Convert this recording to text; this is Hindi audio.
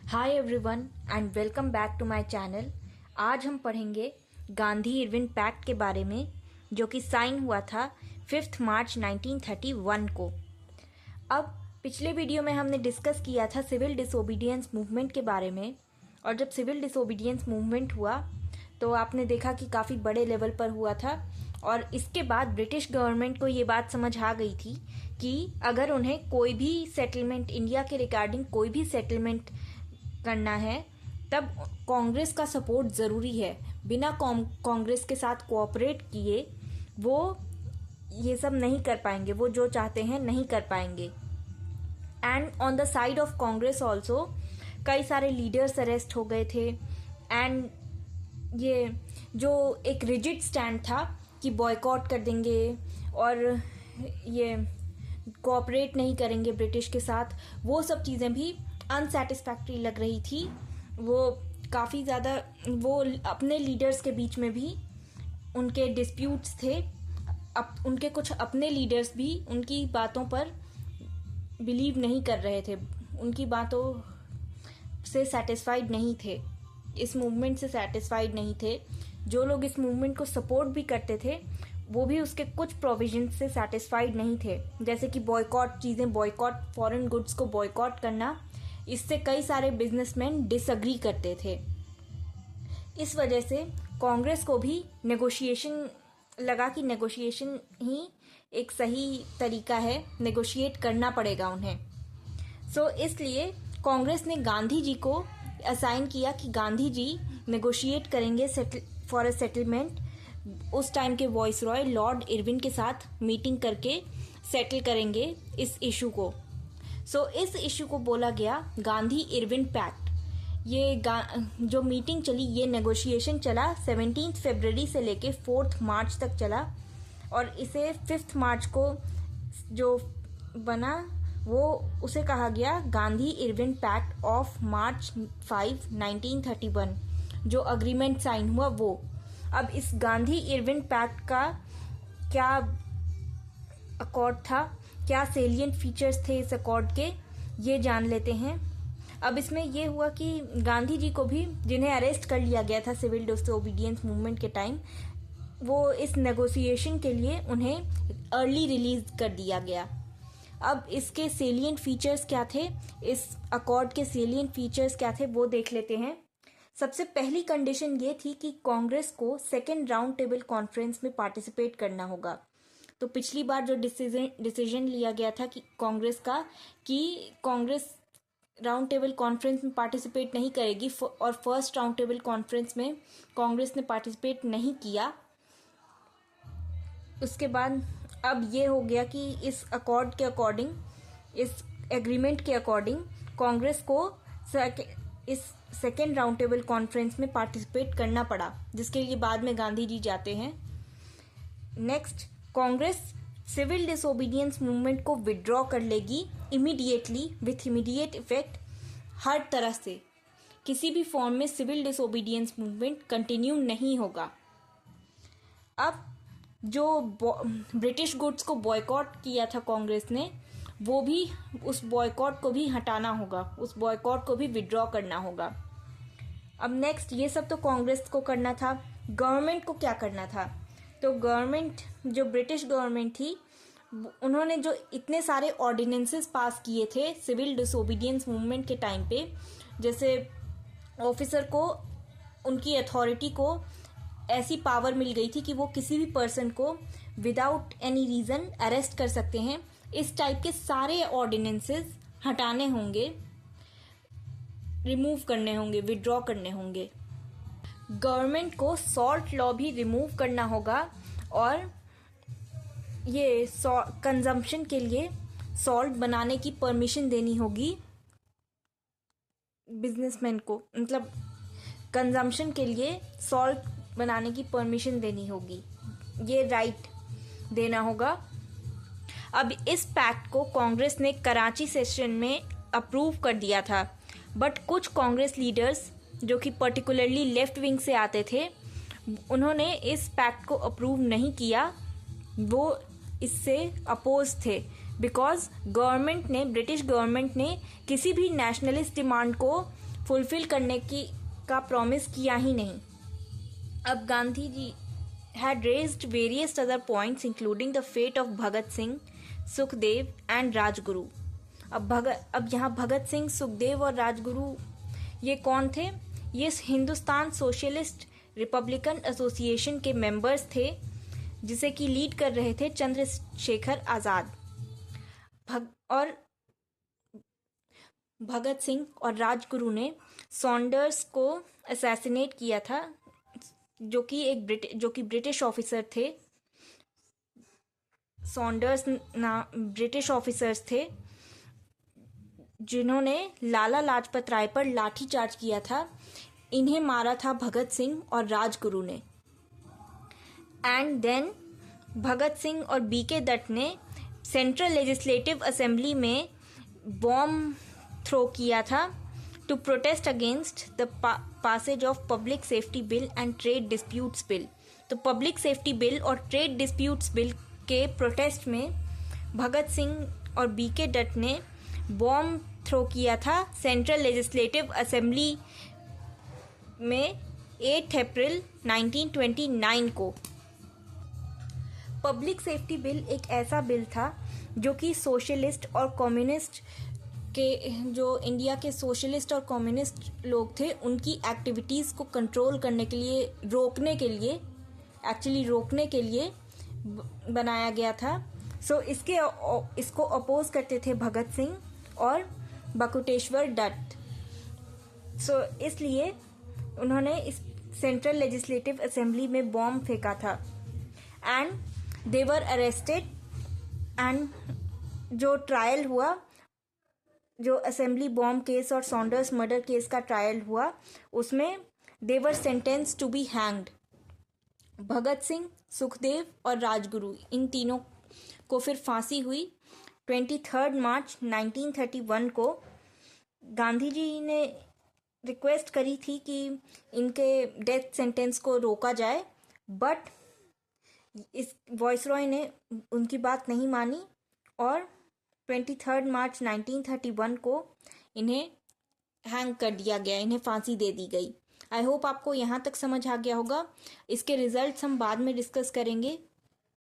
Hi everyone and welcome back to my channel. आज हम पढ़ेंगे गांधी इरविन पैक्ट के बारे में, जो कि साइन हुआ था 5 मार्च 1931 को। अब पिछले वीडियो में हमने डिस्कस किया था सिविल डिसोबीडियंस मूवमेंट के बारे में, और जब सिविल डिसोबीडियंस मूवमेंट हुआ तो आपने देखा कि काफ़ी बड़े लेवल पर हुआ था, और इसके बाद ब्रिटिश गवर्नमेंट को ये बात समझ आ गई थी कि अगर उन्हें कोई भी सेटलमेंट, इंडिया के रिगार्डिंग कोई भी सेटलमेंट करना है, तब कांग्रेस का सपोर्ट ज़रूरी है। बिना कांग्रेस के साथ कोऑपरेट किए वो ये सब नहीं कर पाएंगे, वो जो चाहते हैं नहीं कर पाएंगे। And on the side of Congress also कई सारे लीडर्स अरेस्ट हो गए थे। एंड ये जो एक रिजिड स्टैंड था कि बॉयकॉट कर देंगे और ये कोऑपरेट नहीं करेंगे ब्रिटिश के साथ, वो सब चीज़ें भी अनसेटिस्फैक्ट्री लग रही थी। वो काफ़ी ज़्यादा, वो अपने लीडर्स के बीच में भी उनके डिस्प्यूट्स थे। उनके कुछ अपने लीडर्स भी उनकी बातों पर बिलीव नहीं कर रहे थे, उनकी बातों से सेटिस्फाइड नहीं थे, इस मूवमेंट से सेटिस्फाइड नहीं थे। जो लोग इस मूवमेंट को सपोर्ट भी करते थे वो भी उसके कुछ प्रोविजन से सेटिस्फाइड नहीं थे, जैसे कि बॉयकॉट चीज़ें, बॉयकॉट फॉरेन गुड्स को बॉयकॉट करना, इससे कई सारे बिजनेसमैन डिसअग्री करते थे। इस वजह से कांग्रेस को भी नेगोशिएशन लगा कि नेगोशिएशन ही एक सही तरीका है, नेगोशिएट करना पड़ेगा उन्हें। इसलिए कांग्रेस ने गांधी जी को असाइन किया कि गांधी जी नेगोशिएट करेंगे फॉर अ सेटलमेंट। उस टाइम के वॉइसरॉय लॉर्ड इरविन के साथ मीटिंग करके सेटल करेंगे इस इशू को। इस इशू को बोला गया गांधी इरविन पैक्ट। ये जो मीटिंग चली, ये नेगोशिएशन चला 17 फरवरी से लेके 4 मार्च तक चला, और इसे 5 मार्च को जो बना वो उसे कहा गया Gandhi Irwin pact of March 5, 1931, जो अग्रीमेंट साइन हुआ वो। अब इस गांधी इरविन पैक्ट का क्या अकॉर्ड था, क्या सेलिएंट फीचर्स थे इस अकॉर्ड के, ये जान लेते हैं। अब इसमें ये हुआ कि गांधी जी को भी, जिन्हें अरेस्ट कर लिया गया था सिविल डिसोबीडियंस मूवमेंट के टाइम, वो इस नेगोशिएशन के लिए उन्हें अर्ली रिलीज कर दिया गया। अब इसके सेलिएंट फीचर्स क्या थे, इस अकॉर्ड के सेलिएंट फीचर्स क्या थे वो देख लेते हैं। सबसे पहली कंडीशन ये थी कि कांग्रेस को सेकेंड राउंड टेबल कॉन्फ्रेंस में पार्टिसिपेट करना होगा। तो पिछली बार जो डिसीजन लिया गया था कि कांग्रेस का, कि कांग्रेस राउंड टेबल कॉन्फ्रेंस में पार्टिसिपेट नहीं करेगी, और फर्स्ट राउंड टेबल कॉन्फ्रेंस में कांग्रेस ने पार्टिसिपेट नहीं किया। उसके बाद अब ये हो गया कि इस अकॉर्ड के अकॉर्डिंग, इस एग्रीमेंट के अकॉर्डिंग कांग्रेस को इस सेकेंड राउंड टेबल कॉन्फ्रेंस में पार्टिसिपेट करना पड़ा, जिसके लिए बाद में गांधी जी जाते हैं। Next, Congress civil disobedience movement को विड्रॉ कर लेगी इमीडिएटली, विथ इमीडिएट इफेक्ट। हर तरह से किसी भी फॉर्म में सिविल डिसोबीडियंस मूवमेंट कंटिन्यू नहीं होगा। अब जो ब्रिटिश गुड्स को बॉयकॉट किया था कांग्रेस ने, वो भी, उस बॉयकॉट को भी हटाना होगा, उस बॉयकॉट को भी विड्रॉ करना होगा। अब नेक्स्ट, ये सब तो कांग्रेस को करना था। गवर्नमेंट को क्या करना था? तो गवर्नमेंट, जो ब्रिटिश गवर्नमेंट थी, उन्होंने जो इतने सारे ऑर्डिनेंसेस पास किए थे सिविल डिसोबीडियंस मूवमेंट के टाइम पे, जैसे ऑफिसर को, उनकी अथॉरिटी को ऐसी पावर मिल गई थी कि वो किसी भी पर्सन को विदाउट एनी रीज़न अरेस्ट कर सकते हैं। इस टाइप के सारे ऑर्डिनेंसेस हटाने होंगे, रिमूव करने होंगे, विड्रॉ करने होंगे। गवर्नमेंट को सॉल्ट लॉ भी रिमूव करना होगा, और ये कंजम्पशन के लिए सॉल्ट बनाने की परमिशन देनी होगी बिजनेसमैन को, मतलब कंजम्पशन के लिए सॉल्ट बनाने की परमिशन देनी होगी, ये राइट देना होगा। अब इस पैक्ट को कांग्रेस ने कराची सेशन में अप्रूव कर दिया था, बट कुछ कांग्रेस लीडर्स जो कि पर्टिकुलरली लेफ्ट विंग से आते थे, उन्होंने इस पैक्ट को अप्रूव नहीं किया, वो इससे अपोज थे। बिकॉज गवर्नमेंट ने, ब्रिटिश गवर्नमेंट ने किसी भी नेशनलिस्ट डिमांड को फुलफिल करने का प्रॉमिस किया ही नहीं। अब Gandhi ji had raised various other points including the fate of Bhagat Singh, Sukhdev and Rajguru। अब यहाँ भगत सिंह, सुखदेव और राजगुरु ये कौन थे? ये हिंदुस्तान सोशलिस्ट रिपब्लिकन एसोसिएशन के मेंबर्स थे, जिसे कि लीड कर रहे थे चंद्रशेखर आज़ाद। और भगत सिंह और राजगुरु ने सॉन्डर्स को असैसिनेट किया था, जो कि ब्रिटिश ऑफिसर थे। सॉन्डर्स ब्रिटिश ऑफिसर्स थे जिन्होंने लाला लाजपत राय पर लाठीचार्ज किया था। इन्हें मारा था भगत सिंह और राजगुरु ने। एंड देन भगत सिंह और बीके दत्त ने सेंट्रल लेजिस्लेटिव असेंबली में बॉम्ब थ्रो किया था to protest against the passage of public safety bill and trade disputes bill. तो पब्लिक सेफ्टी बिल और ट्रेड डिस्प्यूट्स बिल के प्रोटेस्ट में भगत सिंह और बीके दत्त ने बॉम्ब थ्रो किया था सेंट्रल लेजिस्लेटिव असेंबली में 8 अप्रैल 1929 को। पब्लिक सेफ्टी बिल एक ऐसा बिल था जो कि सोशलिस्ट और कम्युनिस्ट के, जो इंडिया के सोशलिस्ट और कम्युनिस्ट लोग थे, उनकी एक्टिविटीज़ को कंट्रोल करने के लिए, रोकने के लिए बनाया गया था। सो इसको अपोज करते थे भगत सिंह और बकुटेश्वर दत्त। सो इसलिए उन्होंने इस सेंट्रल लेजिस्लेटिव असेंबली में बॉम्ब फेंका था and they were arrested. And जो ट्रायल हुआ, जो असेंबली बॉम्ब केस और सॉन्डर्स मर्डर केस का ट्रायल हुआ, उसमें दे वर sentence to be hanged. Bhagat Singh, Sukhdev और राजगुरु, इन तीनों को फिर फांसी हुई 23 मार्च 1931 को। गांधी जी ने रिक्वेस्ट करी थी कि इनके डेथ सेंटेंस को रोका जाए, बट इस वॉइसरॉय ने उनकी बात नहीं मानी और 23 मार्च 1931 को इन्हें हैंग कर दिया गया, इन्हें फांसी दे दी गई। आई होप आपको यहाँ तक समझ आ गया होगा। इसके रिजल्ट्स हम बाद में डिस्कस करेंगे।